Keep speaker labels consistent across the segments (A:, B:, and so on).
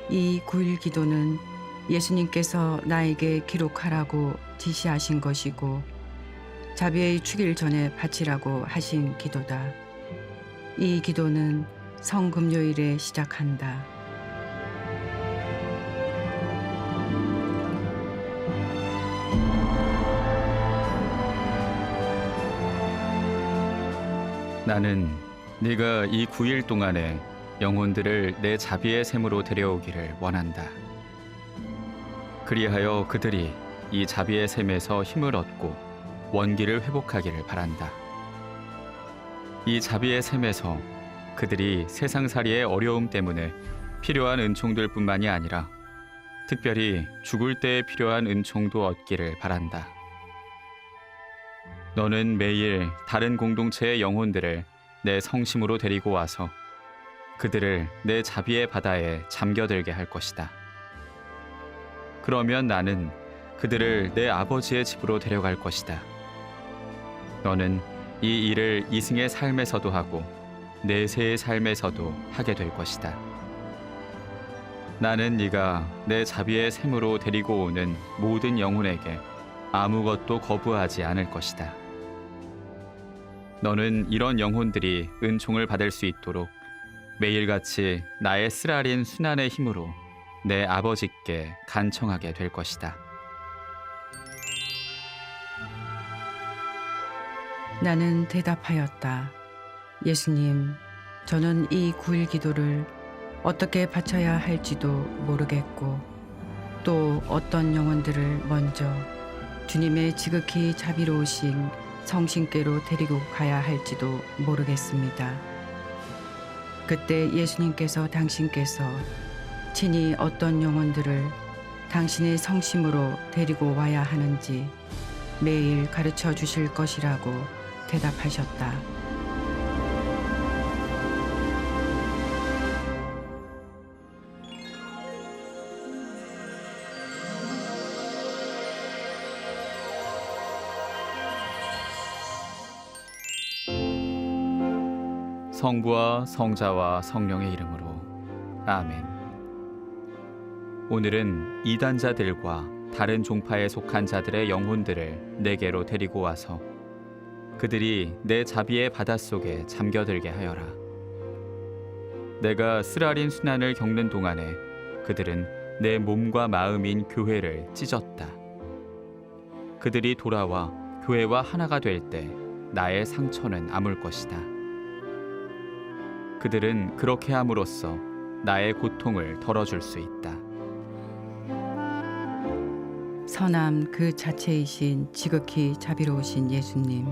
A: 이 9일 기도는 예수님께서 나에게 기록하라고 지시하신 것이고 자비의 축일 전에 바치라고 하신 기도다. 이 기도는 성금요일에 시작한다.
B: 나는 네가 이 9일 동안에 영혼들을 내 자비의 샘으로 데려오기를 원한다. 그리하여 그들이 이 자비의 샘에서 힘을 얻고 원기를 회복하기를 바란다. 이 자비의 샘에서 그들이 세상살이의 어려움 때문에 필요한 은총들뿐만이 아니라 특별히 죽을 때에 필요한 은총도 얻기를 바란다. 너는 매일 다른 공동체의 영혼들을 내 성심으로 데리고 와서 그들을 내 자비의 바다에 잠겨들게 할 것이다. 그러면 나는 그들을 내 아버지의 집으로 데려갈 것이다. 너는 이 일을 이승의 삶에서도 하고 내세의 삶에서도 하게 될 것이다. 나는 네가 내 자비의 샘으로 데리고 오는 모든 영혼에게 아무것도 거부하지 않을 것이다. 너는 이런 영혼들이 은총을 받을 수 있도록 매일같이 나의 쓰라린 순환의 힘으로 내 아버지께 간청하게 될 것이다.
A: 나는 대답하였다. 예수님, 저는 이 9일 기도를 어떻게 바쳐야 할지도 모르겠고 또 어떤 영혼들을 먼저 주님의 지극히 자비로우신 성신께로 데리고 가야 할지도 모르겠습니다. 그때 예수님께서 당신께서 친히 어떤 영혼들을 당신의 성심으로 데리고 와야 하는지 매일 가르쳐 주실 것이라고 대답하셨다.
B: 성부와 성자와 성령의 이름으로 아멘. 오늘은 이단자들과 다른 종파에 속한 자들의 영혼들을 내게로 데리고 와서 그들이 내 자비의 바닷속에 잠겨들게 하여라. 내가 쓰라린 순환을 겪는 동안에 그들은 내 몸과 마음인 교회를 찢었다. 그들이 돌아와 교회와 하나가 될 때 나의 상처는 아물 것이다. 그들은 그렇게 함으로써 나의 고통을 덜어줄 수 있다.
A: 선함 그 자체이신 지극히 자비로우신 예수님,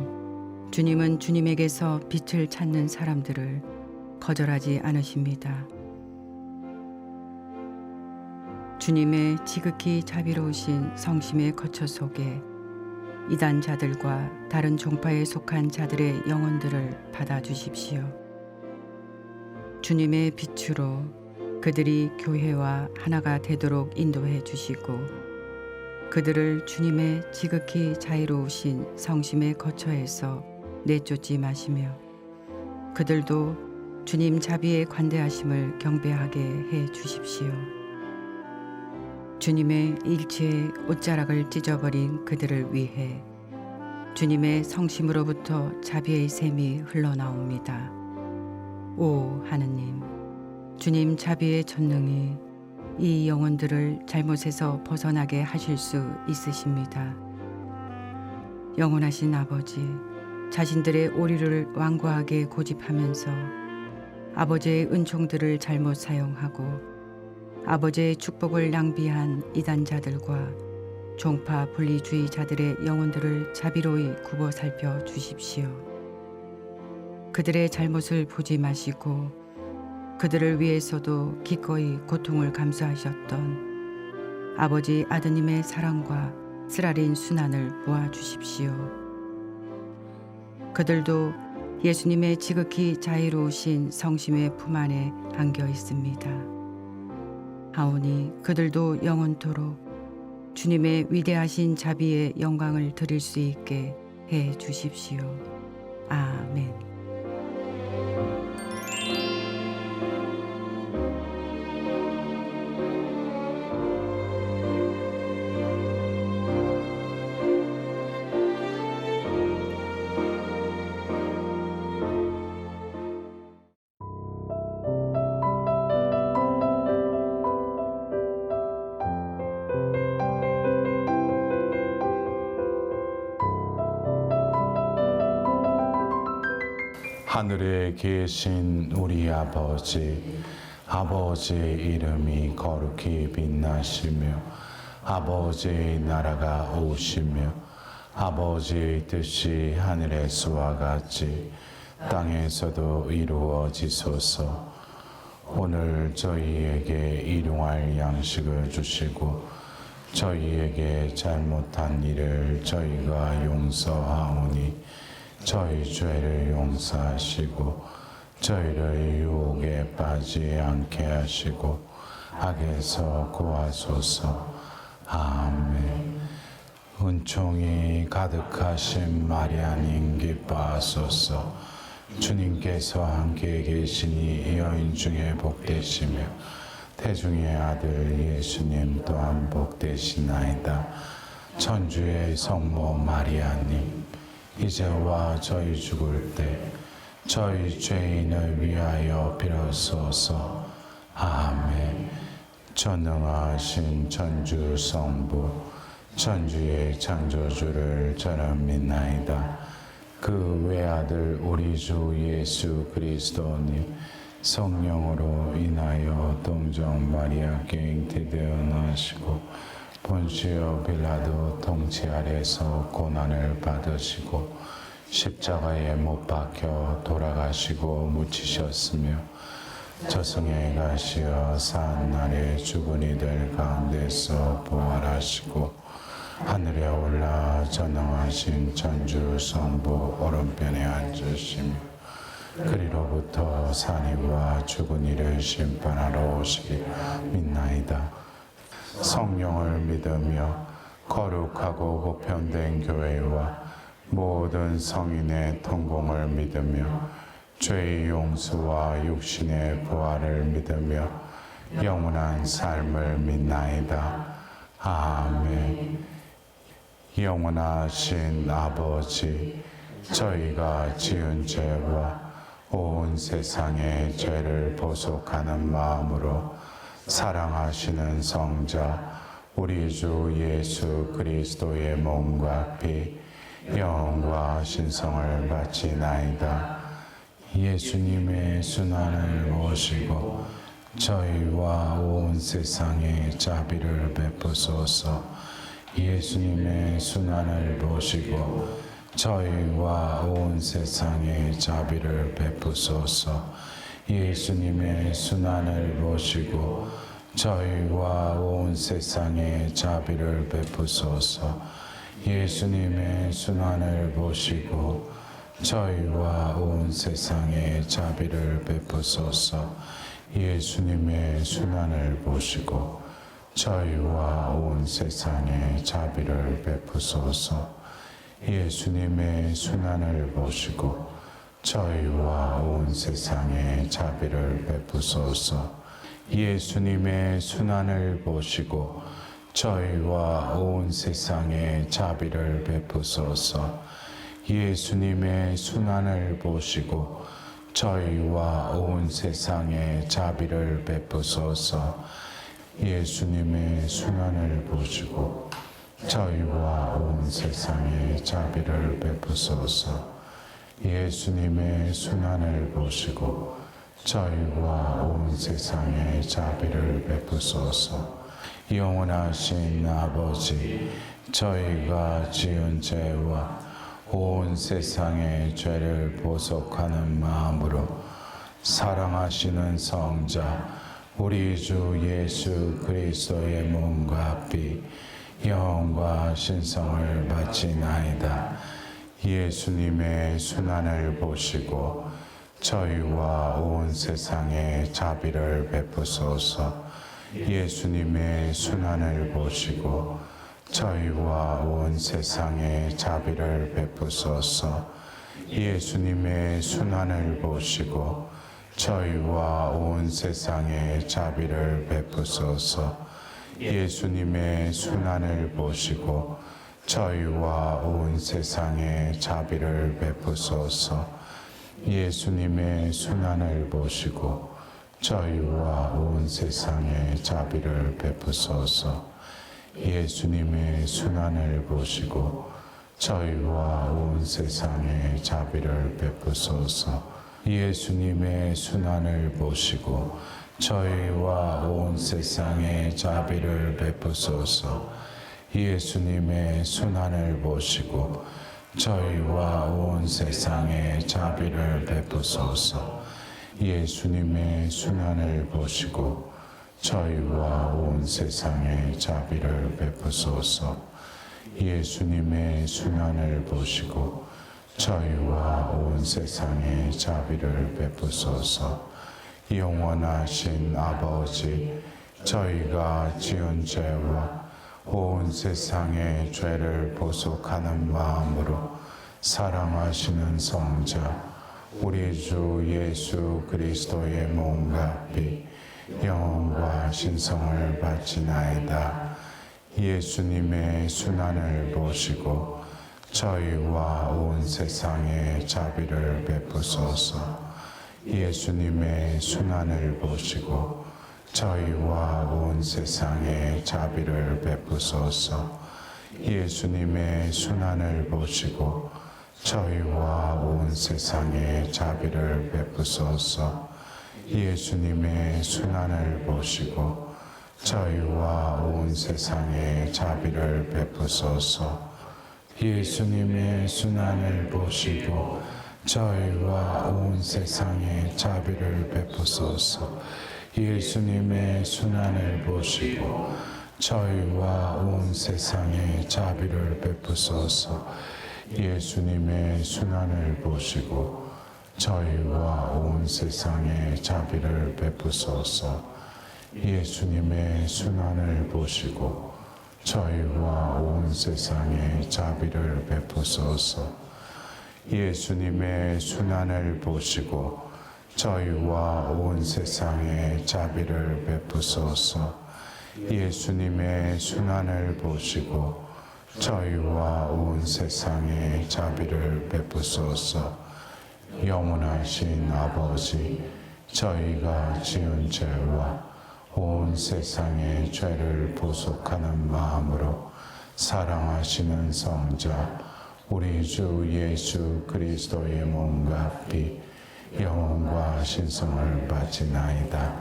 A: 주님은 주님에게서 빛을 찾는 사람들을 거절하지 않으십니다. 주님의 지극히 자비로우신 성심의 거처 속에 이단자들과 다른 종파에 속한 자들의 영혼들을 받아주십시오. 주님의 빛으로 그들이 교회와 하나가 되도록 인도해 주시고 그들을 주님의 지극히 자유로우신 성심의 거처에서 내쫓지 마시며 그들도 주님 자비의 관대하심을 경배하게 해 주십시오. 주님의 일체의 옷자락을 찢어버린 그들을 위해 주님의 성심으로부터 자비의 샘이 흘러나옵니다. 오 하느님, 주님 자비의 전능이 이 영혼들을 잘못에서 벗어나게 하실 수 있으십니다. 영원하신 아버지, 자신들의 오류를 완고하게 고집하면서 아버지의 은총들을 잘못 사용하고 아버지의 축복을 낭비한 이단자들과 종파 분리주의자들의 영혼들을 자비로이 굽어 살펴 주십시오. 그들의 잘못을 보지 마시고 그들을 위해서도 기꺼이 고통을 감수하셨던 아버지 아드님의 사랑과 쓰라린 순환을 보아 주십시오. 그들도 예수님의 지극히 자유로우신 성심의 품 안에 안겨 있습니다. 하오니 그들도 영원토록 주님의 위대하신 자비의 영광을 드릴 수 있게 해 주십시오. 아멘.
C: 하늘에 계신 우리 아버지, 아버지의 이름이 거룩히 빛나시며 아버지의 나라가 오시며 아버지의 뜻이 하늘에서와 같이 땅에서도 이루어지소서. 오늘 저희에게 일용할 양식을 주시고 저희에게 잘못한 일을 저희가 용서하오니 저희 죄를 용서하시고 저희를 유혹에 빠지지 않게 하시고 악에서 구하소서. 아멘. 은총이 가득하신 마리아님 기뻐하소서. 주님께서 함께 계시니 여인 중에 복되시며 태중의 아들 예수님 또한 복되시나이다. 천주의 성모 마리아님, 이제와 저희 죽을 때 저희 죄인을 위하여 빌어소서. 아멘. 전능하신 천주 성부, 천주의 창조주를 저는 믿나이다. 그 외아들 우리 주 예수 그리스도님, 성령으로 인하여 동정 마리아께 잉태되어 나시고 본시오 빌라도 통치 아래서 고난을 받으시고 십자가에 못 박혀 돌아가시고 묻히셨으며 저승에 가시어 사한날에 죽은 이들 가운데서 부활하시고 하늘에 올라 전능하신 천주 성부 오른편에 앉으시며 그리로부터 산이와 죽은 이를 심판하러 오시리 믿나이다. 성령을 믿으며 거룩하고 보편된 교회와 모든 성인의 통공을 믿으며 죄의 용서와 육신의 부활을 믿으며 영원한 삶을 믿나이다. 아멘. 영원하신 아버지, 저희가 지은 죄와 온 세상의 죄를 보속하는 마음으로 사랑하시는 성자 우리 주 예수 그리스도의 몸과 피 영과 신성을 바치나이다. 예수님의 순환을 모시고 저희와 온 세상에 자비를 베푸소서. 예수님의 순환을 모시고 저희와 온 세상에 자비를 베푸소서. 예수님의 순환을 모시고 저희와 온 세상에 자비를 베푸소서. 예수님의 순환을 모시고 저희와 온 세상에 자비를 베푸소서. 예수님의 순환을 모시고 저희와 온 세상에 자비를 베푸소서. 예수님의 순환을 모시고 저희와 온 세상에 자비를 베푸소서. 예수님의 순환을 모시고 저희와 온 세상에 자비를 베푸소서. 예수님의 순환을 모시고 저희와 온 세상에 자비를 베푸소서. 예수님의 순환을 모시고 저희와 온 세상에 자비를 베푸소서. 예수님의 순환을 모시고 저희와 온 세상에 자비를 베푸소서. 영원하신 아버지, 저희가 지은 죄와 온 세상의 죄를 보속하는 마음으로 사랑하시는 성자 우리 주 예수 그리스도의 몸과 피 영과 신성을 바치나이다. 예수님의 순환을 보시고 저희와 온 세상에 자비를 베푸소서. 예수님의 순환을 보시고 저희와 온 세상에 자비를 베푸소서. 예수님의 순환을 보시고 저희와 온 세상에 자비를 베푸소서. 예수님의 순환을 보시고 저희와 온 세상에 자비를 베푸소서. 예수님의 순환을 보시고 저희와 온 세상에 자비를 베푸소서. 예수님의 순환을 보시고 저희와 온 세상에 자비를 베푸소서. 예수님의 순환을 보시고 저희와 온 세상에 자비를 베푸소서. 예수님의 순환을 보시고 저희와 온 세상에 자비를 베푸소서. 예수님의 순환을 보시고 저희와 온 세상에 자비를 베푸소서. 예수님의 순환을 보시고 저희와 온 세상에 자비를 베푸소서. 영원하신 아버지, 저희가 지은 죄와 온 세상의 죄를 보속하는 마음으로 사랑하시는 성자 우리 주 예수 그리스도의 몸과 피 영혼과 신성을 바치나이다. 예수님의 순환을 보시고 저희와 온 세상에 자비를 베푸소서. 예수님의 순환을 보시고 저희와 온 세상에 자비를 베푸소서. 예수님의 순환을 보시고 저희와 온 세상에 자비를 베푸소서. 예수님의 순환을 보시고 저희와 온 세상에 자비를 베푸소서. 예수님의 순환을 보시고 저희와 온 세상에 자비를 베푸소서. 예수님의 순환을 보시고 저희와 온 세상에 자비를 베푸소서. 예수님의 순환을 보시고 저희와 온 세상에 자비를 베푸소서. 예수님의 순환을 보시고 저희와 온 세상에 자비를 베푸소서. 예수님의 순환을 보시고 저희와 온 세상에 자비를 베푸소서. 예수님의 순환을 보시고 저희와 온 세상에 자비를 베푸소서. 영원하신 아버지, 저희가 지은 죄와 온 세상의 죄를 보속하는 마음으로 사랑하시는 성자 우리 주 예수 그리스도의 몸과 피 영혼과 신성을 바치나이다.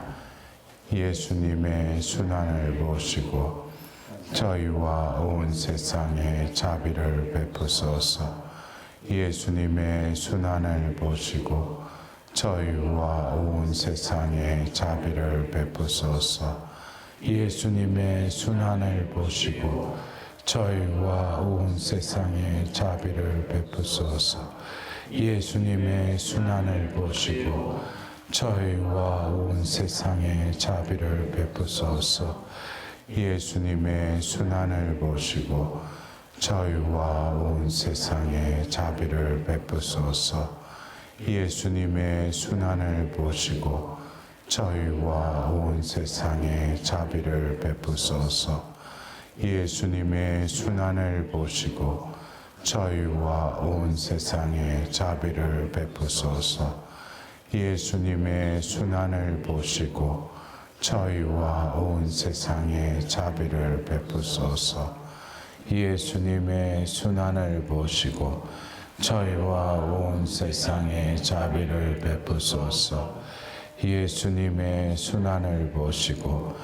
C: 예수님의 순환을 보시고 저희와 온 세상에 자비를 베푸소서. 예수님의 순환을 보시고 저희와 온 세상에 자비를 베푸소서. 예수님의 순환을 보시고 저희와 온 세상에 자비를 베푸소서. 예수님의 순환을 보시고 저희와 온 세상에 자비를 베푸소서. 예수님의 순환을 보시고 저희와 온 세상에 자비를 베푸소서. 예수님의 순환을 보시고 저희와 온 세상에 자비를 베푸소서. 예수님의 순환을 보시고 저희와 온 세상에 자비를 베푸소서. 예수님의 순환을 보시고 저희와 온 세상에 자비를 베푸소서. 예수님의 순환을 보시고 저희와 온 세상에 자비를 베푸소서. 예수님의 순환을 보시고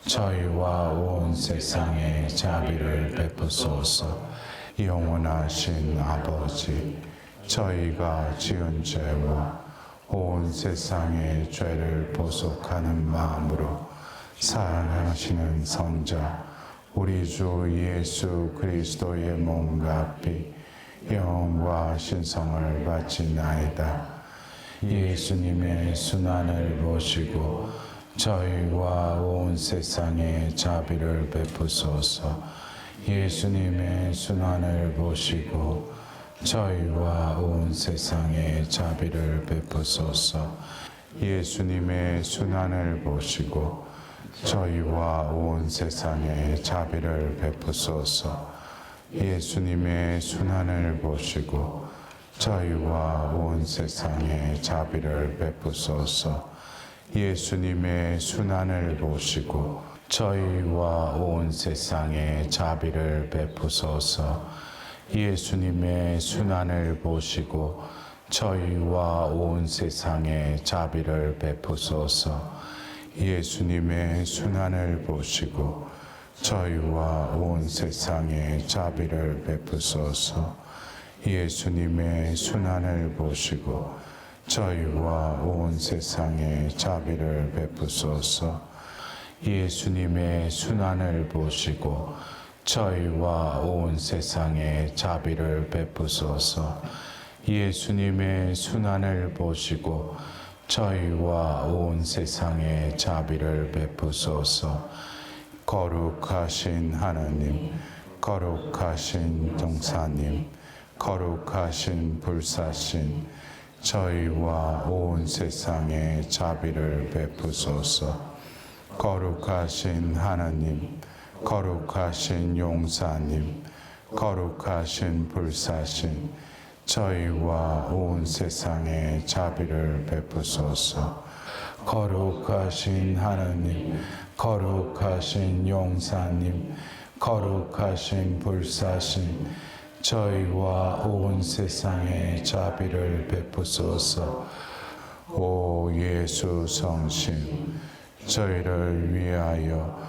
C: 저희와 온 세상에 자비를 베푸소서. 영원하신 아버지, 저희가 지은 죄와 온 세상의 죄를 보속하는 마음으로 사랑하시는 성자 우리 주 예수 그리스도의 몸과 피 영혼과 신성을 바치나이다. 예수님의 순환을 보시고 저희와 온 세상에 자비를 베푸소서. 예수님의 순환을 보시고 저희와 온 세상에 자비를 베푸소서. 예수님의 순환을 보시고 저희와 온 세상에 자비를 베푸소서. 예수님의 순환을 보시고 저희와 온 세상에 자비를 베푸소서. 예수님의 순환을 보시고 저희와 온 세상에 자비를 베푸소서. 예수님의 순환을 보시고 저희와 온 세상에 자비를 베푸소서. 예수님의 순환을 보시고 저희와 온 세상에 자비를 베푸소서. 예수님의 순환을 보시고 저희와 온 세상에 자비를 베푸소서. 예수님의 순환을 보시고 저희와 온 세상에 자비를 베푸소서. 예수님의 순환을 보시고 저희와 온 세상에 자비를 베푸소서. 거룩하신 하나님, 거룩하신 동사님, 거룩하신 불사신, 저희와 온 세상에 자비를 베푸소서. 거룩하신 하나님, 거룩하신 용사님, 거룩하신 불사신, 저희와 온 세상에 자비를 베푸소서. 거룩하신 하나님, 거룩하신 용사님, 거룩하신 불사신, 저희와 온 세상에 자비를 베푸소서. 오 예수 성심, 저희를 위하여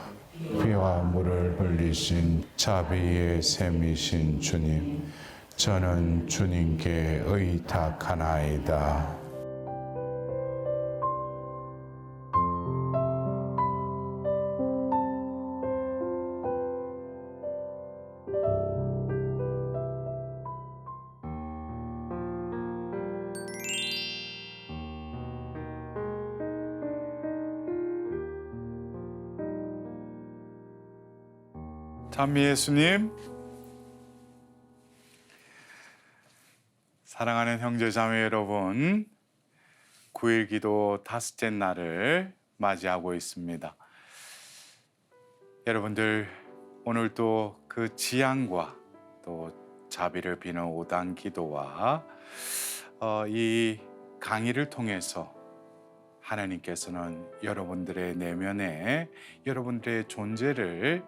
C: 피와 물을 흘리신 자비의 샘이신 주님, 저는 주님께 의탁하나이다.
D: 찬미 예수님, 사랑하는 형제 자매 여러분, 9일 기도 다섯째 날을 맞이하고 있습니다. 여러분들 오늘도 그 지향과 또 자비를 비는 5단 기도와 이 강의를 통해서 하나님께서는 여러분들의 내면에 여러분들의 존재를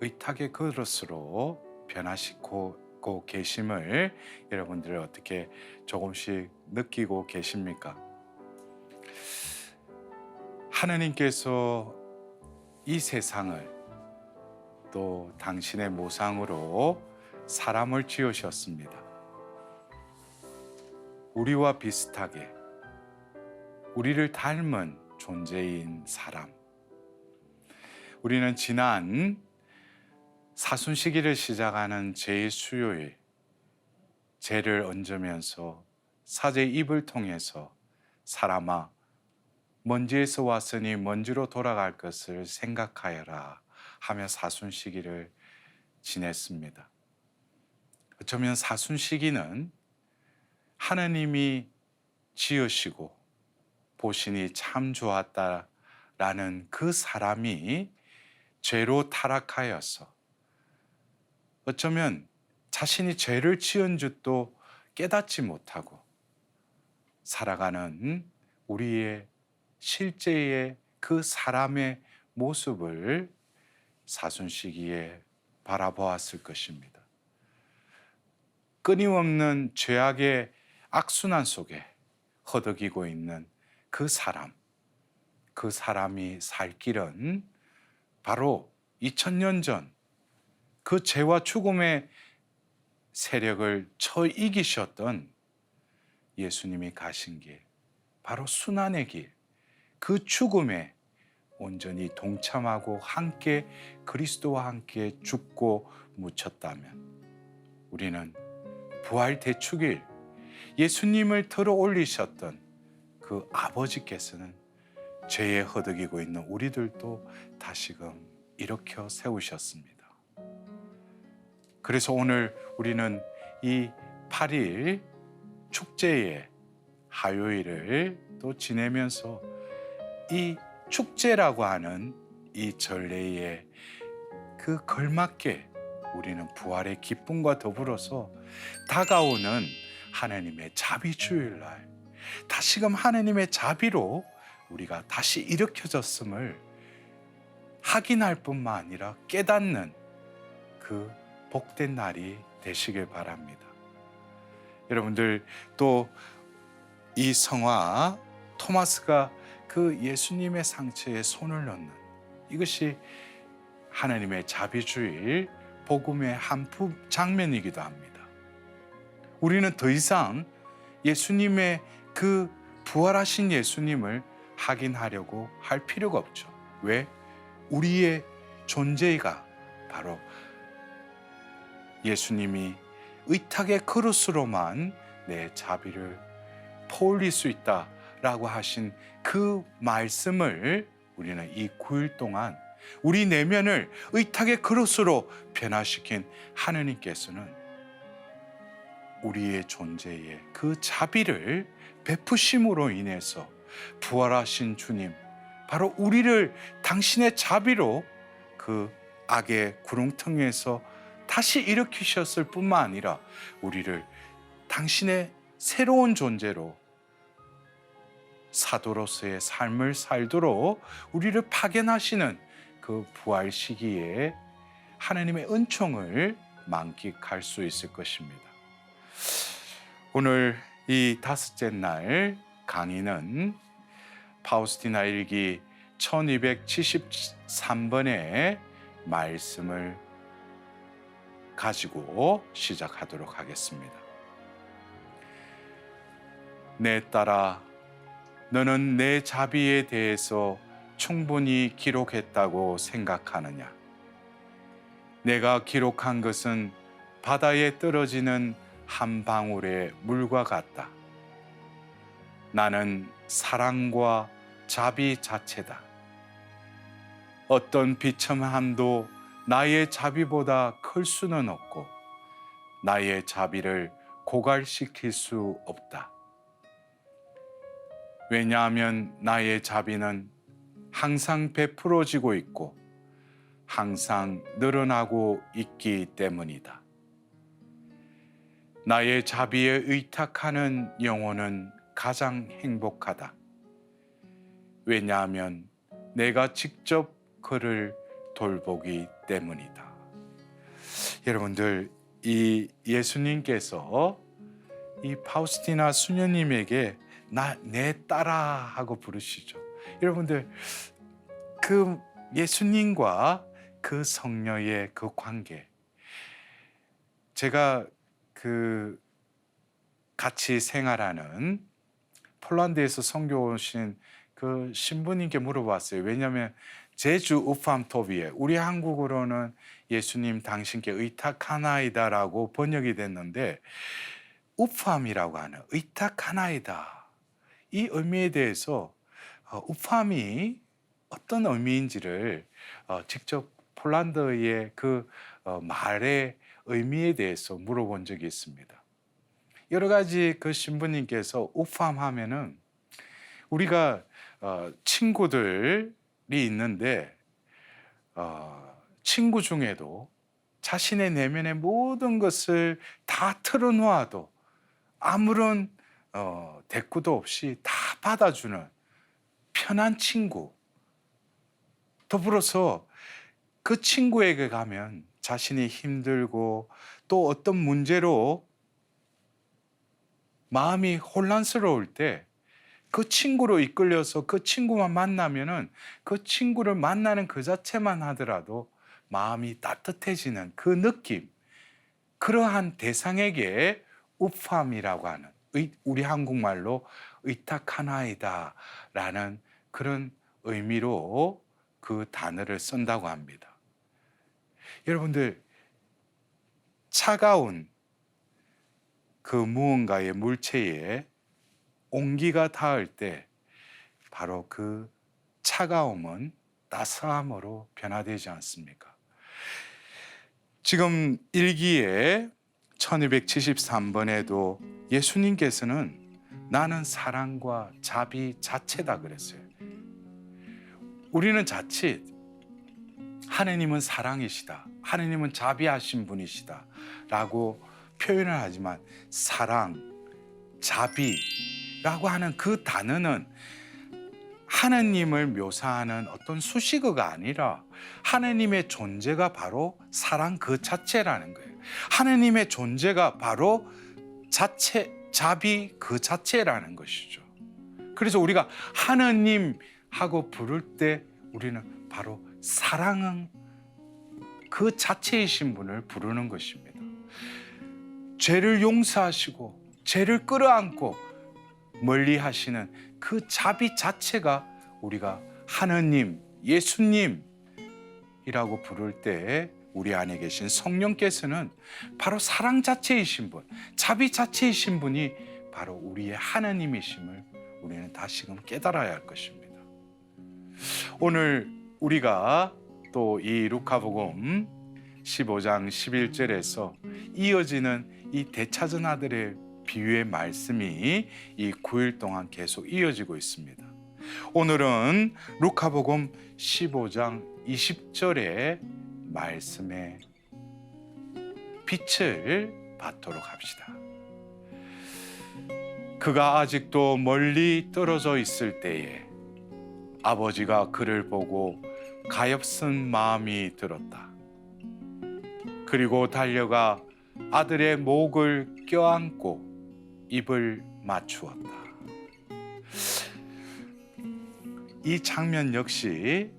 D: 의탁의 그릇으로 변화시키고 계심을 여러분들 어떻게 조금씩 느끼고 계십니까? 하나님께서 이 세상을 또 당신의 모상으로 사람을 지으셨습니다. 우리와 비슷하게 우리를 닮은 존재인 사람. 우리는 지난 사순시기를 시작하는 제2수요일, 죄를 얹으면서 사제의 입을 통해서 사람아 먼지에서 왔으니 먼지로 돌아갈 것을 생각하여라 하며 사순시기를 지냈습니다. 어쩌면 사순시기는 하나님이 지으시고 보시니 참 좋았다라는 그 사람이 죄로 타락하여서 어쩌면 자신이 죄를 지은 줄도 깨닫지 못하고 살아가는 우리의 실제의 그 사람의 모습을 사순시기에 바라보았을 것입니다. 끊임없는 죄악의 악순환 속에 허덕이고 있는 그 사람, 그 사람이 살 길은 바로 2000년 전 그 죄와 죽음의 세력을 쳐 이기셨던 예수님이 가신 길, 바로 순환의 길, 그 죽음에 온전히 동참하고 함께 그리스도와 함께 죽고 묻혔다면 우리는 부활 대축일 예수님을 들어 올리셨던 그 아버지께서는 죄에 허덕이고 있는 우리들도 다시금 일으켜 세우셨습니다. 그래서 오늘 우리는 이 8일 축제의 화요일을 또 지내면서 이 축제라고 하는 이 전례에 그 걸맞게 우리는 부활의 기쁨과 더불어서 다가오는 하나님의 자비 주일날, 다시금 하나님의 자비로 우리가 다시 일으켜졌음을 확인할 뿐만 아니라 깨닫는 그 복된 날이 되시길 바랍니다. 여러분들 또 이 성화 토마스가 그 예수님의 상처에 손을 넣는 이것이 하나님의 자비주일 복음의 한 장면이기도 합니다. 우리는 더 이상 예수님의 그 부활하신 예수님을 확인하려고 할 필요가 없죠. 왜? 우리의 존재가 바로 예수님이 의탁의 그릇으로만 내 자비를 퍼올릴 수 있다라고 하신 그 말씀을 우리는 이 9일 동안 우리 내면을 의탁의 그릇으로 변화시킨 하느님께서는 우리의 존재에 그 자비를 베푸심으로 인해서 부활하신 주님, 바로 우리를 당신의 자비로 그 악의 구렁텅이에서 다시 일으키셨을 뿐만 아니라 우리를 당신의 새로운 존재로 사도로서의 삶을 살도록 우리를 파견하시는 그 부활 시기에 하나님의 은총을 만끽할 수 있을 것입니다. 오늘 이 다섯째 날 강의는 파우스티나 일기 1273번의 말씀을 가지고 시작하도록 하겠습니다. 내 딸아, 너는 내 자비에 대해서 충분히 기록했다고 생각하느냐? 내가 기록한 것은 바다에 떨어지는 한 방울의 물과 같다. 나는 사랑과 자비 자체다. 어떤 비참함도 나의 자비보다 클 수는 없고 나의 자비를 고갈시킬 수 없다. 왜냐하면 나의 자비는 항상 베풀어지고 있고 항상 늘어나고 있기 때문이다. 나의 자비에 의탁하는 영혼은 가장 행복하다. 왜냐하면 내가 직접 그를 돌보기 때문이다. 여러분들, 이 예수님께서 이 파우스티나 수녀님에게 내 딸아 하고 부르시죠. 여러분들, 그 예수님과 그 성녀의 그 관계, 제가 같이 생활하는 폴란드에서 선교 오신 그 신부님께 물어봤어요. 왜냐하면 제주 우팜토비에, 우리 한국어로는 예수님 당신께 의탁하나이다라고 번역이 됐는데 우팜이라고 하는 의탁하나이다, 이 의미에 대해서 우팜이 어떤 의미인지를 직접 폴란드의 그 말의 의미에 대해서 물어본 적이 있습니다. 여러 가지 그 신부님께서 우팜 하면은 우리가 친구들이 있는데 친구 중에도 자신의 내면의 모든 것을 다 털어놓아도 아무런 대꾸도 없이 다 받아주는 편한 친구, 더불어서 그 친구에게 가면 자신이 힘들고 또 어떤 문제로 마음이 혼란스러울 때 그 친구로 이끌려서 그 친구만 만나면은 그 친구를 만나는 그 자체만 하더라도 마음이 따뜻해지는 그 느낌, 그러한 대상에게 우팜이라고 하는, 우리 한국말로 의탁하나이다 라는 그런 의미로 그 단어를 쓴다고 합니다. 여러분들, 차가운 그 무언가의 물체에 온기가 닿을 때 바로 그 차가움은 따스함으로 변화되지 않습니까? 지금 일기에 1273번에도 예수님께서는 나는 사랑과 자비 자체다 그랬어요. 우리는 자칫 하느님은 사랑이시다, 하느님은 자비하신 분이시다 라고 표현을 하지만 사랑, 자비라고 하는 그 단어는 하느님을 묘사하는 어떤 수식어가 아니라 하느님의 존재가 바로 사랑 그 자체라는 거예요. 하느님의 존재가 바로 자비 그 자체라는 것이죠. 그래서 우리가 하느님 하고 부를 때 우리는 바로 사랑은 그 자체이신 분을 부르는 것입니다. 죄를 용서하시고 죄를 끌어안고 멀리 하시는 그 자비 자체가 우리가 하느님, 예수님이라고 부를 때 우리 안에 계신 성령께서는 바로 사랑 자체이신 분, 자비 자체이신 분이 바로 우리의 하나님이심을 우리는 다시금 깨달아야 할 것입니다. 오늘 우리가 또 이 루카복음 15장 11절에서 이어지는 이 대차전 아들의 비유의 말씀이 이 9일 동안 계속 이어지고 있습니다. 오늘은 루카복음 15장 20절의 말씀에 빛을 받도록 합시다. 그가 아직도 멀리 떨어져 있을 때에 아버지가 그를 보고 가엾은 마음이 들었다. 그리고 달려가 아들의 목을 껴안고 입을 맞추었다. 이 장면 역시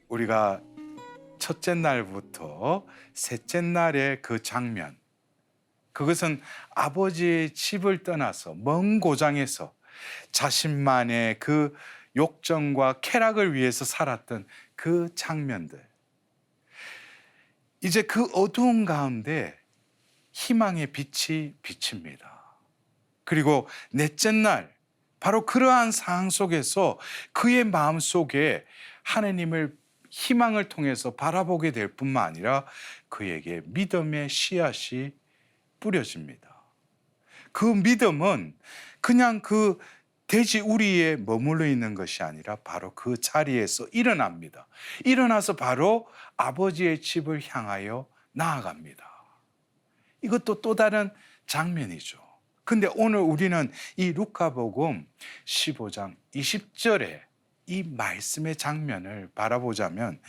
D: 우리가 첫째 날부터 셋째 날의 그 장면, 그것은 아버지의 집을 떠나서 먼 고장에서 자신만의 그 욕정과 쾌락을 위해서 살았던 그 장면들. 이제 그 어두운 가운데 희망의 빛이 비칩니다. 그리고 넷째 날 바로 그러한 상황 속에서 그의 마음속에 하나님을 희망을 통해서 바라보게 될 뿐만 아니라 그에게 믿음의 씨앗이 뿌려집니다. 그 믿음은 그냥 그 돼지 우리에 머물러 있는 것이 아니라 바로 그 자리에서 일어납니다. 일어나서 바로 아버지의 집을 향하여 나아갑니다. 이것도 또 다른 장면이죠. 근데 오늘 우리는 이 루카복음 15장 20절에 이 말씀의 장면을 바라보자면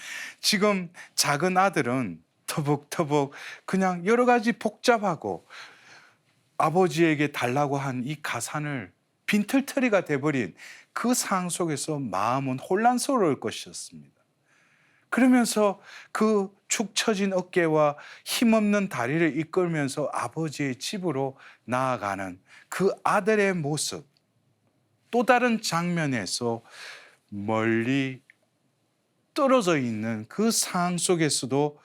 D: 지금 작은 아들은 터벅터벅 그냥 여러 가지 복잡하고 아버지에게 달라고 한 이 가산을 빈털터리가 돼버린 그 상황 속에서 마음은 혼란스러울 것이었습니다. 그러면서 그 축 처진 어깨와 힘없는 다리를 이끌면서 아버지의 집으로 나아가는 그 아들의 모습, 또 다른 장면에서 멀리 떨어져 있는 그 상황 속에서도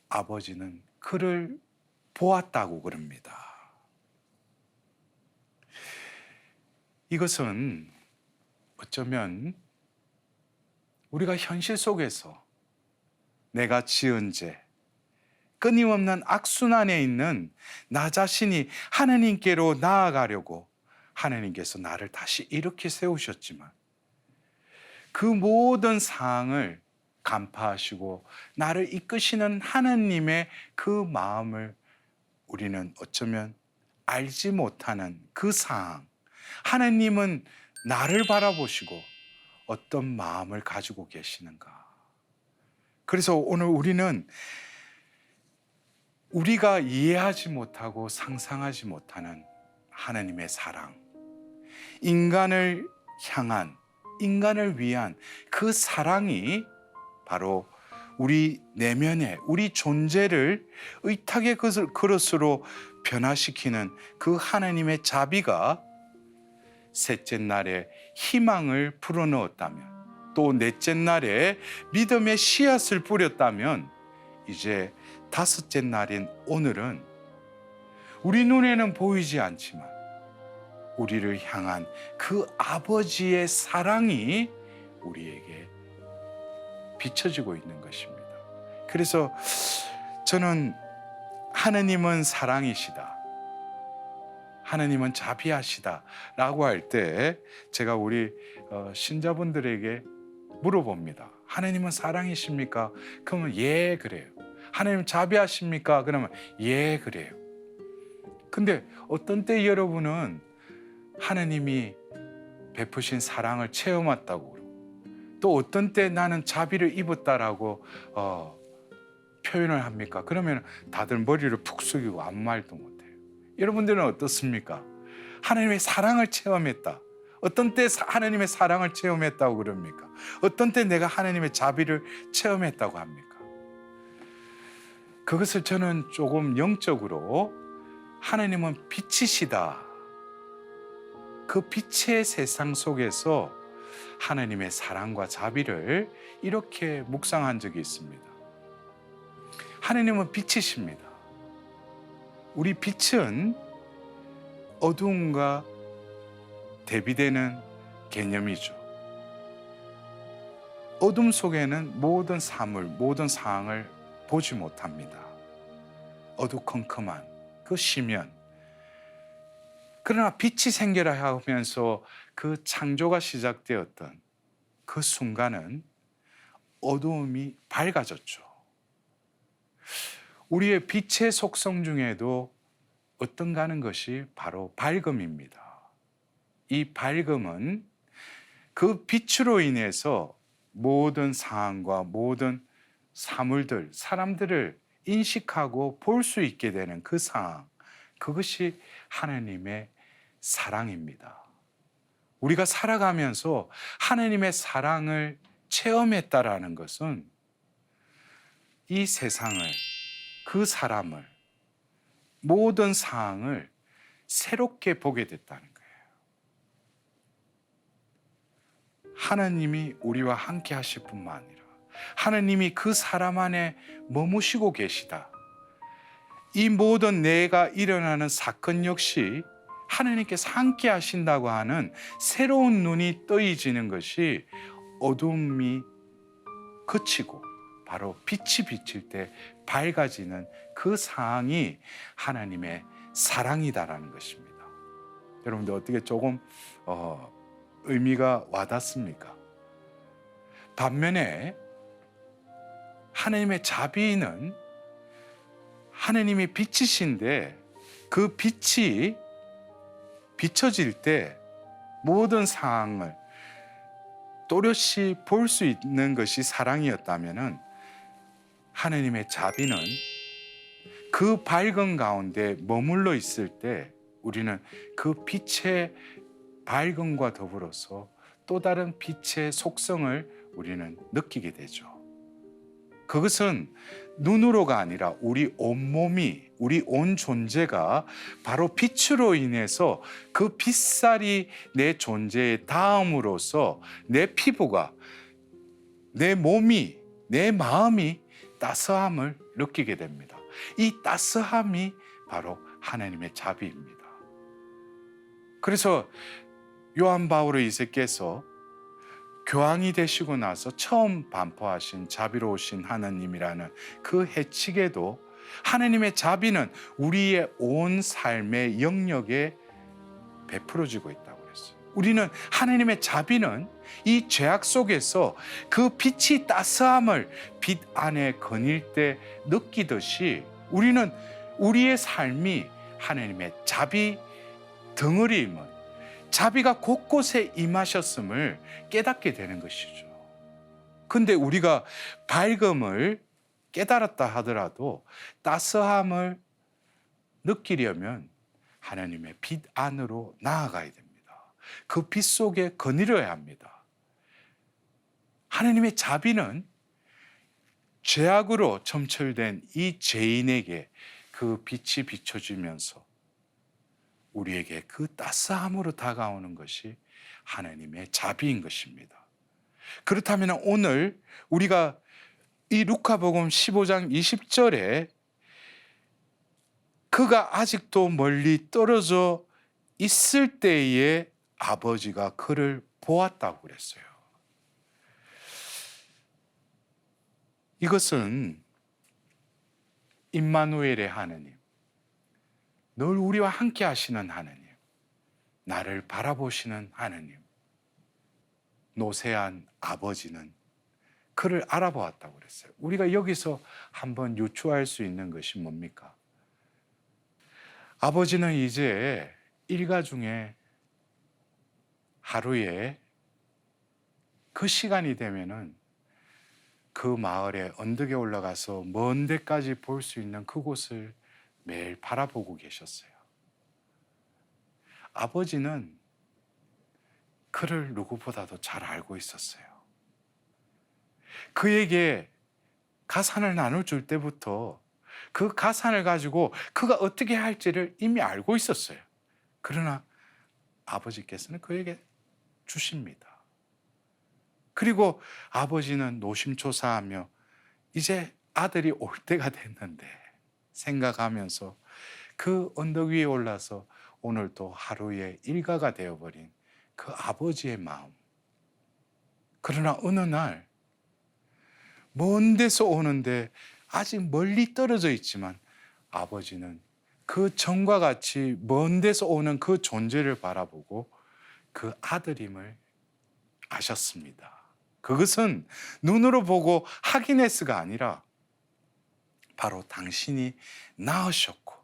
D: 아버지는 그를 보았다고 그럽니다. 이것은 어쩌면 우리가 현실 속에서 내가 지은 죄, 끊임없는 악순환에 있는 나 자신이 하나님께로 나아가려고 하나님께서 나를 다시 이렇게 세우셨지만 그 모든 상황을 간파하시고 나를 이끄시는 하나님의 그 마음을 우리는 어쩌면 알지 못하는 그 상황, 하나님은 나를 바라보시고 어떤 마음을 가지고 계시는가. 그래서 오늘 우리는 우리가 이해하지 못하고 상상하지 못하는 하나님의 사랑, 인간을 향한, 인간을 위한 그 사랑이 바로 우리 내면에 우리 존재를 의탁의 그릇으로 변화시키는 그 하나님의 자비가 셋째 날에 희망을 불어넣었다면, 또 넷째 날에 믿음의 씨앗을 뿌렸다면, 이제 다섯째 날인 오늘은 우리 눈에는 보이지 않지만 우리를 향한 그 아버지의 사랑이 우리에게 비춰지고 있는 것입니다. 그래서 저는 하나님은 사랑이시다, 하나님은 자비하시다 라고 할 때 제가 우리 신자분들에게 물어봅니다. 하나님은 사랑이십니까? 그러면 예, 그래요. 하나님 자비하십니까? 그러면 예, 그래요. 근데 어떤 때 여러분은 하나님이 베푸신 사랑을 체험했다고 그러고, 또 어떤 때 나는 자비를 입었다라고 표현을 합니까? 그러면 다들 머리를 푹 숙이고 아무 말도 못해요. 여러분들은 어떻습니까? 하나님의 사랑을 체험했다. 어떤 때 하나님의 사랑을 체험했다고 그럽니까? 어떤 때 내가 하나님의 자비를 체험했다고 합니까? 그것을 저는 조금 영적으로 하나님은 빛이시다. 그 빛의 세상 속에서 하나님의 사랑과 자비를 이렇게 묵상한 적이 있습니다. 하나님은 빛이십니다. 우리 빛은 어두움과 대비되는 개념이죠. 어둠 속에는 모든 사물, 모든 상황을 보지 못합니다. 어두컴컴한 그 시면. 그러나 빛이 생겨라 하면서 그 창조가 시작되었던 그 순간은 어두움이 밝아졌죠. 우리의 빛의 속성 중에도 어떤가 하는 것이 바로 밝음입니다. 이 밝음은 그 빛으로 인해서 모든 상황과 모든 사물들, 사람들을 인식하고 볼 수 있게 되는 그 상황, 그것이 하나님의 사랑입니다. 우리가 살아가면서 하나님의 사랑을 체험했다라는 것은 이 세상을, 그 사람을, 모든 상황을 새롭게 보게 됐다는 거예요. 하나님이 우리와 함께 하실 뿐만 아니라 하나님이 그 사람 안에 머무시고 계시다. 이 모든 내가 일어나는 사건 역시 하나님께서 함께 하신다고 하는 새로운 눈이 떠이지는 것이 어둠이 그치고 바로 빛이 비칠 때 밝아지는 그 상황이 하나님의 사랑이다라는 것입니다. 여러분들 어떻게 조금 의미가 와닿습니까? 반면에 하나님의 자비는 하나님이 빛이신데 그 빛이 비춰질 때 모든 상황을 또렷이 볼 수 있는 것이 사랑이었다면 하나님의 자비는 그 밝은 가운데 머물러 있을 때 우리는 그 빛의 밝음과 더불어서 또 다른 빛의 속성을 우리는 느끼게 되죠. 그것은 눈으로가 아니라 우리 온몸이, 우리 온 존재가 바로 빛으로 인해서 그 빛살이 내 존재에 닿음으로써 내 피부가, 내 몸이, 내 마음이 따스함을 느끼게 됩니다. 이 따스함이 바로 하나님의 자비입니다. 그래서 요한 바오로 2세께서 교황이 되시고 나서 처음 반포하신 자비로우신 하나님이라는 그 해칙에도 하나님의 자비는 우리의 온 삶의 영역에 베풀어지고 있다고 그랬어요. 우리는 하나님의 자비는 이 죄악 속에서 그 빛이 따스함을 빛 안에 거닐 때 느끼듯이 우리는 우리의 삶이 하나님의 자비 덩어리임을, 자비가 곳곳에 임하셨음을 깨닫게 되는 것이죠. 근데 우리가 밝음을 깨달았다 하더라도 따스함을 느끼려면 하나님의 빛 안으로 나아가야 됩니다. 그 빛 속에 거닐어야 합니다. 하나님의 자비는 죄악으로 점철된 이 죄인에게 그 빛이 비춰지면서 우리에게 그 따스함으로 다가오는 것이 하나님의 자비인 것입니다. 그렇다면 오늘 우리가 이 루카복음 15장 20절에 그가 아직도 멀리 떨어져 있을 때에 아버지가 그를 보았다고 그랬어요. 이것은 임마누엘의 하나님, 늘 우리와 함께 하시는 하나님, 나를 바라보시는 하나님, 노쇠한 아버지는 그를 알아보았다고 그랬어요. 우리가 여기서 한번 유추할 수 있는 것이 뭡니까? 아버지는 이제 일가 중에 하루에 그 시간이 되면은 그 마을의 언덕에 올라가서 먼 데까지 볼 수 있는 그곳을 매일 바라보고 계셨어요. 아버지는 그를 누구보다도 잘 알고 있었어요. 그에게 가산을 나눠줄 때부터 그 가산을 가지고 그가 어떻게 할지를 이미 알고 있었어요. 그러나 아버지께서는 그에게 주십니다. 그리고 아버지는 노심초사하며 이제 아들이 올 때가 됐는데 생각하면서 그 언덕 위에 올라서 오늘 또 하루의 일과가 되어버린 그 아버지의 마음. 그러나 어느 날 먼 데서 오는데 아직 멀리 떨어져 있지만 아버지는 그 전과 같이 먼 데서 오는 그 존재를 바라보고 그 아들임을 아셨습니다. 그것은 눈으로 보고 확인했스가 아니라 바로 당신이 낳으셨고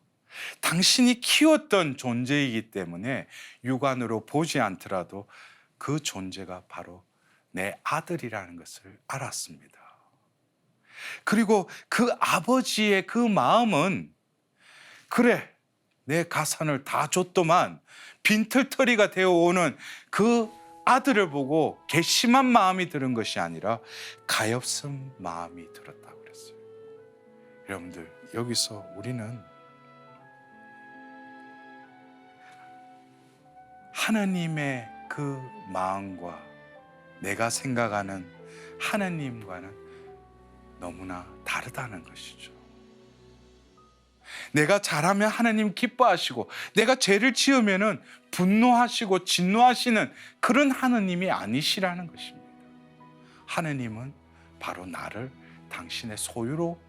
D: 당신이 키웠던 존재이기 때문에 육안으로 보지 않더라도 그 존재가 바로 내 아들이라는 것을 알았습니다. 그리고 그 아버지의 그 마음은 그래 내 가산을 다 줬더만 빈털터리가 되어오는 그 아들을 보고 괘씸한 마음이 들은 것이 아니라 가엾은 마음이 들었다고 그랬어요. 여러분들 여기서 우리는 하나님의 그 마음과 내가 생각하는 하나님과는 너무나 다르다는 것이죠. 내가 잘하면 하나님 기뻐하시고 내가 죄를 지으면 분노하시고 진노하시는 그런 하나님이 아니시라는 것입니다. 하나님은 바로 나를 당신의 소유로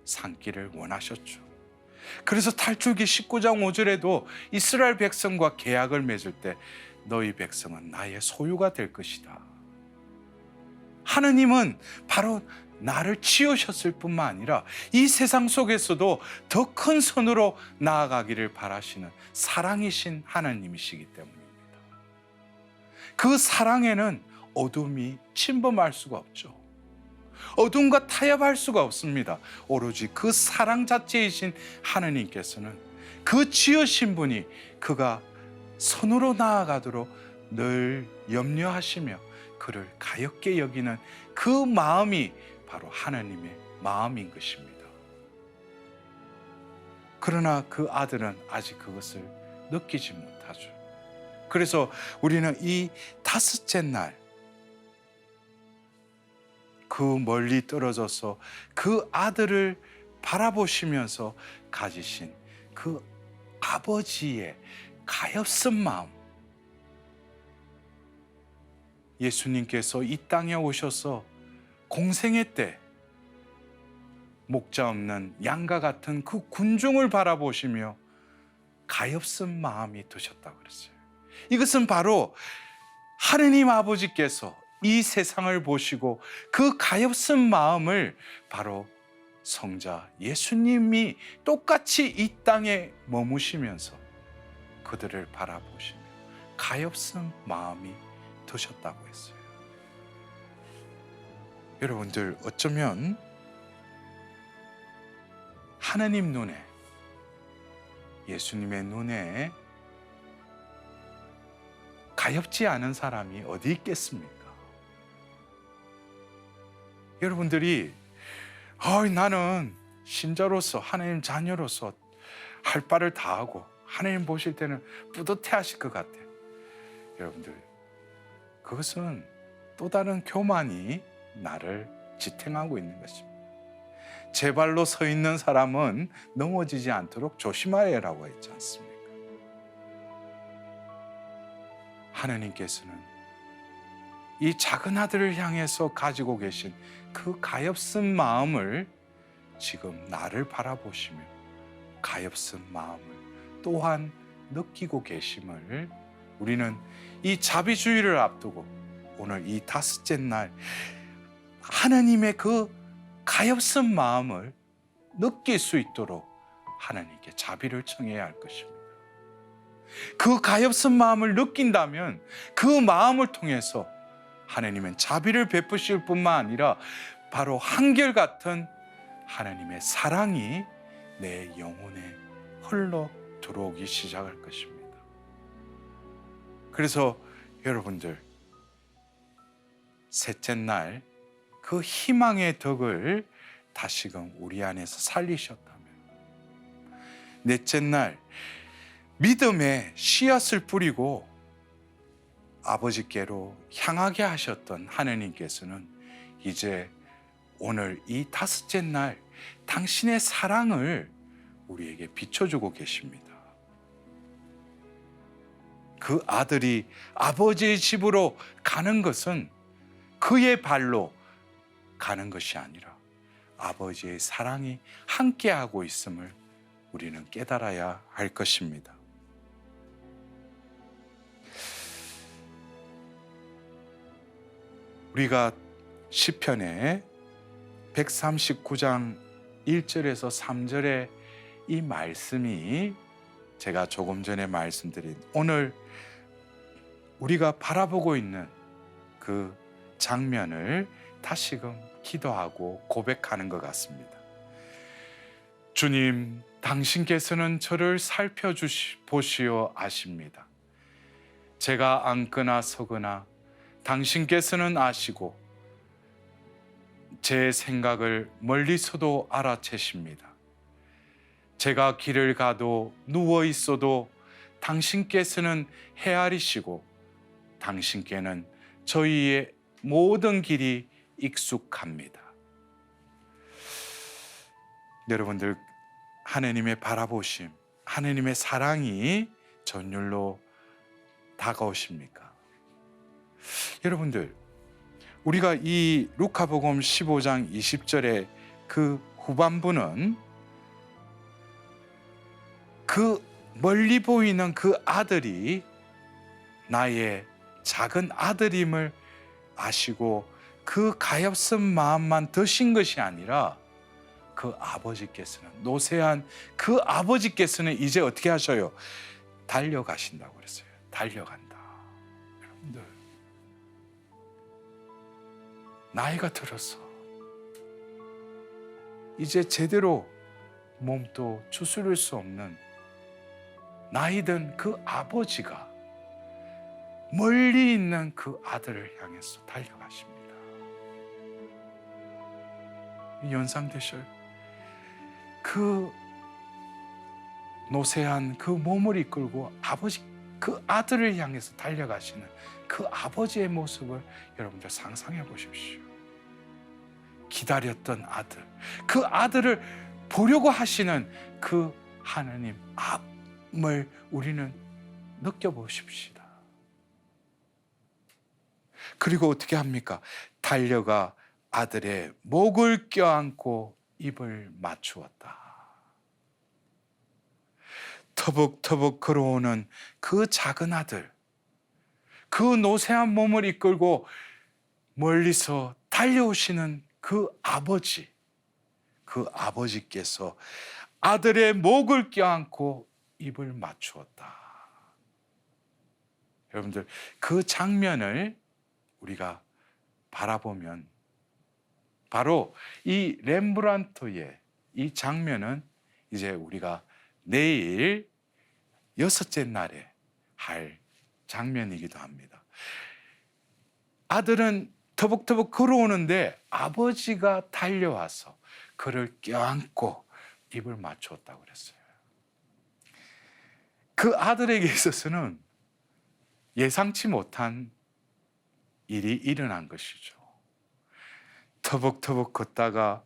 D: 삼기를 원하셨죠. 그래서 탈출기 19장 5절에도 이스라엘 백성과 계약을 맺을 때 너희 백성은 나의 소유가 될 것이다. 하나님은 바로 나를 지으셨을 뿐만 아니라 이 세상 속에서도 더 큰 선으로 나아가기를 바라시는 사랑이신 하나님이시기 때문입니다. 그 사랑에는 어둠이 침범할 수가 없죠. 어둠과 타협할 수가 없습니다. 오로지 그 사랑 자체이신 하나님께서는 그 지으신 분이 그가 선으로 나아가도록 늘 염려하시며 그를 가엾게 여기는 그 마음이 바로 하나님의 마음인 것입니다. 그러나 그 아들은 아직 그것을 느끼지 못하죠. 그래서 우리는 이 다섯째 날 그 멀리 떨어져서 그 아들을 바라보시면서 가지신 그 아버지의 가엾은 마음, 예수님께서 이 땅에 오셔서 공생애 때 목자 없는 양과 같은 그 군중을 바라보시며 가엾은 마음이 드셨다고 그랬어요. 이것은 바로 하느님 아버지께서 이 세상을 보시고 그 가엾은 마음을 바로 성자 예수님이 똑같이 이 땅에 머무시면서 그들을 바라보시며 가엾은 마음이 드셨다고 했어요. 여러분들 어쩌면 하나님 눈에, 예수님의 눈에 가엾지 않은 사람이 어디 있겠습니까? 여러분들이 나는 신자로서 하나님 자녀로서 할 바를 다 하고 하나님 보실 때는 뿌듯해 하실 것 같아요. 여러분들 그것은 또 다른 교만이 나를 지탱하고 있는 것입니다. 제 발로 서 있는 사람은 넘어지지 않도록 조심하라고 했지 않습니까? 하나님께서는 이 작은 아들을 향해서 가지고 계신 그 가엾은 마음을 지금 나를 바라보시며 가엾은 마음을 또한 느끼고 계심을 우리는 이 자비주의를 앞두고 오늘 이 다섯째 날 하나님의 그 가엾은 마음을 느낄 수 있도록 하나님께 자비를 청해야 할 것입니다. 그 가엾은 마음을 느낀다면 그 마음을 통해서 하나님은 자비를 베푸실 뿐만 아니라 바로 한결같은 하나님의 사랑이 내 영혼에 흘러 들어오기 시작할 것입니다. 그래서 여러분들 셋째 날 그 희망의 덕을 다시금 우리 안에서 살리셨다면, 넷째 날 믿음의 씨앗을 뿌리고 아버지께로 향하게 하셨던 하느님께서는 이제 오늘 이 다섯째 날 당신의 사랑을 우리에게 비춰주고 계십니다. 그 아들이 아버지의 집으로 가는 것은 그의 발로 가는 것이 아니라 아버지의 사랑이 함께하고 있음을 우리는 깨달아야 할 것입니다. 우리가 시편의 139장 1절에서 3절의 이 말씀이 제가 조금 전에 말씀드린 오늘 우리가 바라보고 있는 그 장면을 다시금 기도하고 고백하는 것 같습니다. 주님, 당신께서는 저를 살펴보시어 아십니다. 제가 앉거나 서거나 당신께서는 아시고 제 생각을 멀리서도 알아채십니다. 제가 길을 가도 누워 있어도 당신께서는 헤아리시고 당신께는 저희의 모든 길이 익숙합니다. 여러분들, 하나님의 바라보심, 하나님의 사랑이 전율로 다가오십니까? 여러분들, 우리가 이 루카복음 15장 20절의 그 후반부는 그 멀리 보이는 그 아들이 나의 작은 아들임을 아시고 그 가엾은 마음만 드신 것이 아니라 그 아버지께서는, 노쇠한 그 아버지께서는 이제 어떻게 하셔요? 달려가신다고 그랬어요. 달려간다. 여러분들, 나이가 들어서 이제 제대로 몸도 추스릴 수 없는 나이든 그 아버지가 멀리 있는 그 아들을 향해서 달려가십니다. 연상되셔요? 그 노쇠한 그 몸을 이끌고 아버지, 그 아들을 향해서 달려가시는 그 아버지의 모습을 여러분들 상상해 보십시오. 기다렸던 아들, 그 아들을 보려고 하시는 그 하나님 암을 우리는 느껴보십시다. 그리고 어떻게 합니까? 달려가 아들의 목을 껴안고 입을 맞추었다. 터벅터벅 걸어오는 그 작은 아들, 그 노쇠한 몸을 이끌고 멀리서 달려오시는 그 아버지, 그 아버지께서 아들의 목을 껴안고 입을 맞추었다. 여러분들, 그 장면을 우리가 바라보면 바로 이 렘브란트의 이 장면은 이제 우리가 내일 여섯째 날에 할 장면이기도 합니다. 아들은 터벅터벅 걸어오는데 아버지가 달려와서 그를 껴안고 입을 맞추었다고 그랬어요. 그 아들에게 있어서는 예상치 못한 일이 일어난 것이죠. 터벅터벅 걷다가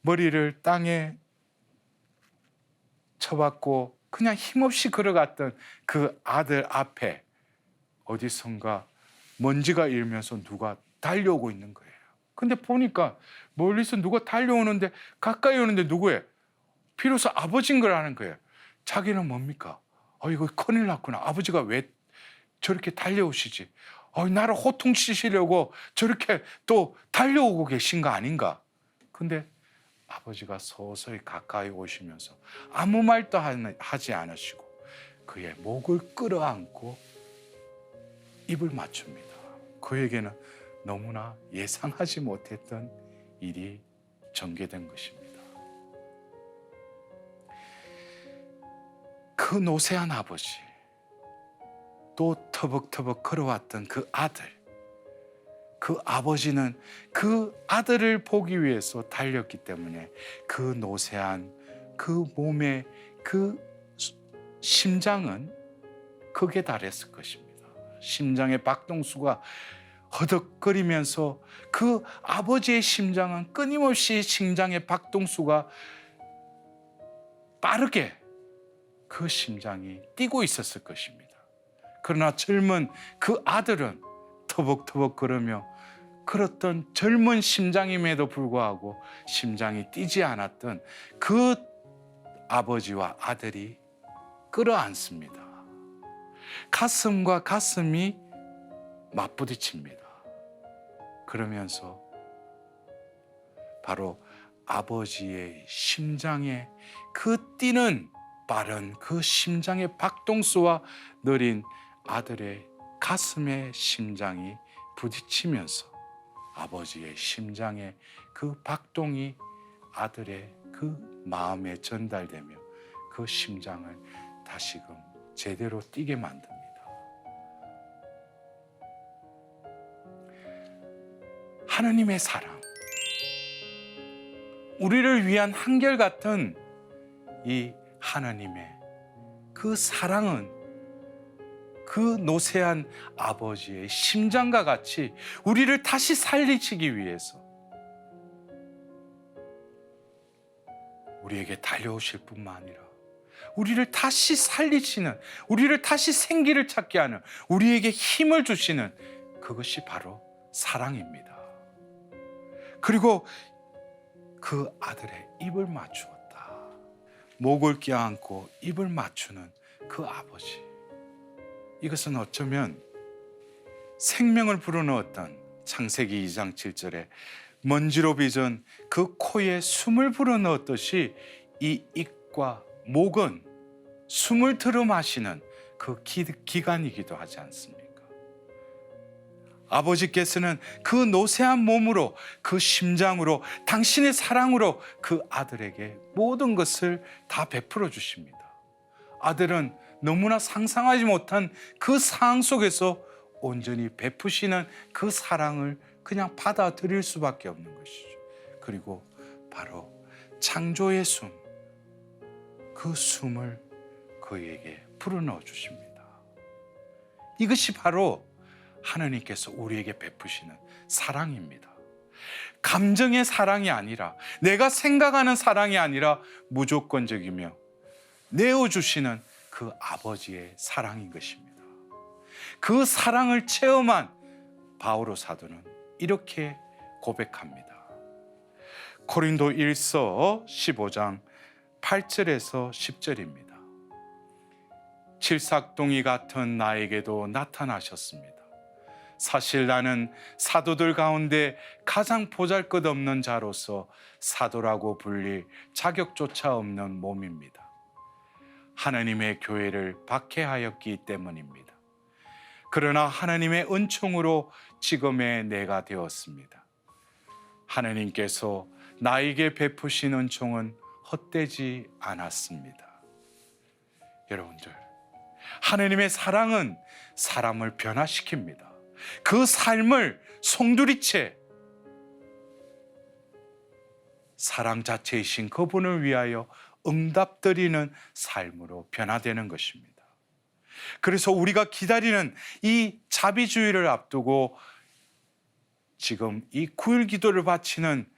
D: 머리를 땅에 쳐박고 그냥 힘없이 걸어갔던 그 아들 앞에 어디선가 먼지가 일면서 누가 달려오고 있는 거예요. 근데 보니까 멀리서 누가 달려오는데 가까이 오는데 누구예요? 비로소 아버지인 걸 아는 거예요. 자기는 뭡니까? 이거 큰일 났구나. 아버지가 왜 저렇게 달려오시지? 나를 호통시키려고 저렇게 또 달려오고 계신 거 아닌가? 근데 아버지가 서서히 가까이 오시면서 아무 말도 하지 않으시고 그의 목을 끌어안고 입을 맞춥니다. 그에게는 너무나 예상하지 못했던 일이 전개된 것입니다. 그 노쇠한 아버지, 또 터벅터벅 걸어왔던 그 아들, 그 아버지는 그 아들을 보기 위해서 달렸기 때문에 그 노쇠한 그 몸의 그 심장은 극에 달했을 것입니다. 심장의 박동수가 허덕거리면서 그 아버지의 심장은 끊임없이 심장의 박동수가 빠르게 그 심장이 뛰고 있었을 것입니다. 그러나 젊은 그 아들은 터벅터벅 걸으며 그렇던 젊은 심장임에도 불구하고 심장이 뛰지 않았던 그 아버지와 아들이 끌어안습니다. 가슴과 가슴이 맞부딪힙니다. 그러면서 바로 아버지의 심장에 그 뛰는 빠른 그 심장의 박동수와 느린 아들의 가슴의 심장이 부딪히면서 아버지의 심장의 그 박동이 아들의 그 마음에 전달되며 그 심장을 다시금 제대로 뛰게 만듭니다. 하느님의 사랑, 우리를 위한 한결같은 이 하나님의 그 사랑은 그 노쇠한 아버지의 심장과 같이 우리를 다시 살리시기 위해서 우리에게 달려오실 뿐만 아니라 우리를 다시 살리시는, 우리를 다시 생기를 찾게 하는, 우리에게 힘을 주시는 그것이 바로 사랑입니다. 그리고 그 아들의 입을 맞추었다. 목을 껴안고 입을 맞추는 그 아버지. 이것은 어쩌면 생명을 불어넣었던 창세기 2장 7절에 먼지로 빚은 그 코에 숨을 불어넣었듯이 이 입과 목은 숨을 들어 마시는 그 기관이기도 하지 않습니까? 아버지께서는 그 노쇠한 몸으로, 그 심장으로, 당신의 사랑으로 그 아들에게 모든 것을 다 베풀어 주십니다. 아들은 너무나 상상하지 못한 그 상황 속에서 온전히 베푸시는 그 사랑을 그냥 받아들일 수밖에 없는 것이죠. 그리고 바로 창조의 숨, 그 숨을 그에게 불어넣어 주십니다. 이것이 바로 하나님께서 우리에게 베푸시는 사랑입니다. 감정의 사랑이 아니라, 내가 생각하는 사랑이 아니라 무조건적이며 내어주시는 그 아버지의 사랑인 것입니다. 그 사랑을 체험한 바오로 사도는 이렇게 고백합니다. 고린도 1서 15장 8절에서 10절입니다. 칠삭동이 같은 나에게도 나타나셨습니다. 사실 나는 사도들 가운데 가장 보잘것없는 자로서 사도라고 불릴 자격조차 없는 몸입니다. 하나님의 교회를 박해하였기 때문입니다. 그러나 하나님의 은총으로 지금의 내가 되었습니다. 하나님께서 나에게 베푸신 은총은 헛되지 않았습니다. 여러분들, 하나님의 사랑은 사람을 변화시킵니다. 그 삶을 송두리째 사랑 자체이신 그분을 위하여 응답드리는 삶으로 변화되는 것입니다. 그래서 우리가 기다리는 이 자비주의를 앞두고 지금 이 9일 기도를 바치는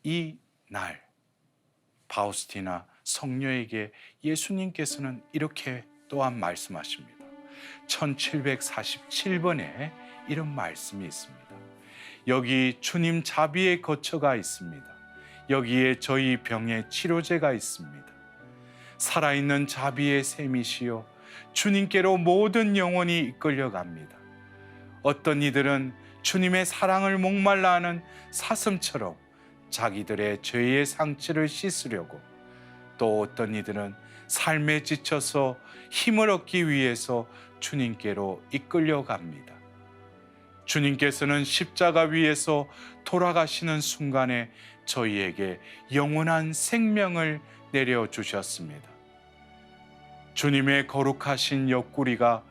D: 이 날, 파우스티나 성녀에게 예수님께서는 이렇게 또한 말씀하십니다. 1747번에 이런 말씀이 있습니다. 여기 주님 자비의 거처가 있습니다. 여기에 저희 병의 치료제가 있습니다. 살아있는 자비의 샘이시여 주님께로 모든 영혼이 이끌려갑니다. 어떤 이들은 주님의 사랑을 목말라 하는 사슴처럼 자기들의 죄의 상처를 씻으려고, 또 어떤 이들은 삶에 지쳐서 힘을 얻기 위해서 주님께로 이끌려갑니다. 주님께서는 십자가 위에서 돌아가시는 순간에 저희에게 영원한 생명을 내려주셨습니다. 주님의 거룩하신 옆구리가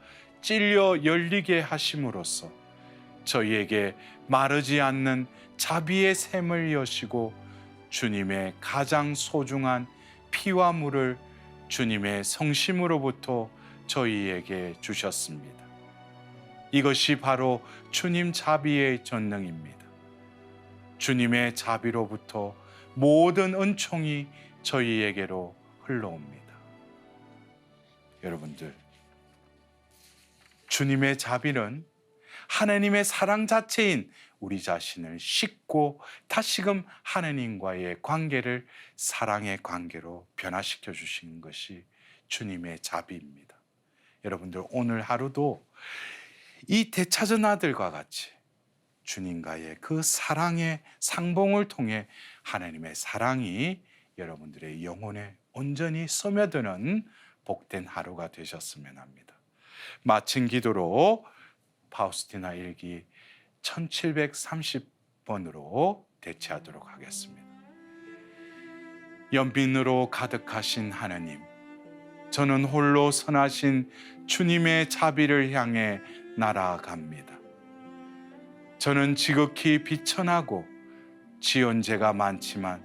D: 찔려 열리게 하심으로써 저희에게 마르지 않는 자비의 샘을 여시고 주님의 가장 소중한 피와 물을 주님의 성심으로부터 저희에게 주셨습니다. 이것이 바로 주님 자비의 전능입니다. 주님의 자비로부터 모든 은총이 저희에게로 흘러옵니다. 여러분들, 주님의 자비는 하나님의 사랑 자체인 우리 자신을 씻고 다시금 하나님과의 관계를 사랑의 관계로 변화시켜 주시는 것이 주님의 자비입니다. 여러분들, 오늘 하루도 이 되찾은 아들과 같이 주님과의 그 사랑의 상봉을 통해 하나님의 사랑이 여러분들의 영혼에 온전히 스며드는 복된 하루가 되셨으면 합니다. 마친 기도로 파우스티나 일기 1730번으로 대체하도록 하겠습니다. 연민으로 가득하신 하나님, 저는 홀로 선하신 주님의 자비를 향해 날아갑니다. 저는 지극히 비천하고 지은 죄가 많지만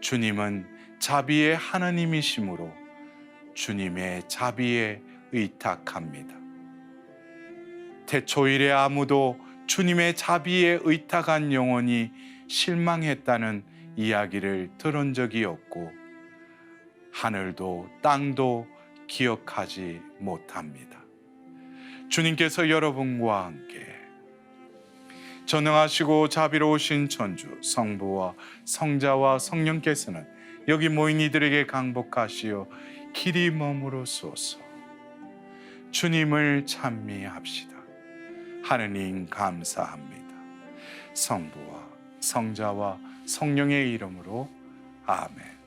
D: 주님은 자비의 하나님이시므로 주님의 자비에 의탁합니다. 태초일에 아무도 주님의 자비에 의탁한 영혼이 실망했다는 이야기를 들은 적이 없고 하늘도 땅도 기억하지 못합니다. 주님께서 여러분과 함께 전능하시고 자비로우신 천주 성부와 성자와 성령께서는 여기 모인 이들에게 강복하시어 길이 머무르소서. 주님을 찬미합시다. 하느님 감사합니다. 성부와 성자와 성령의 이름으로 아멘.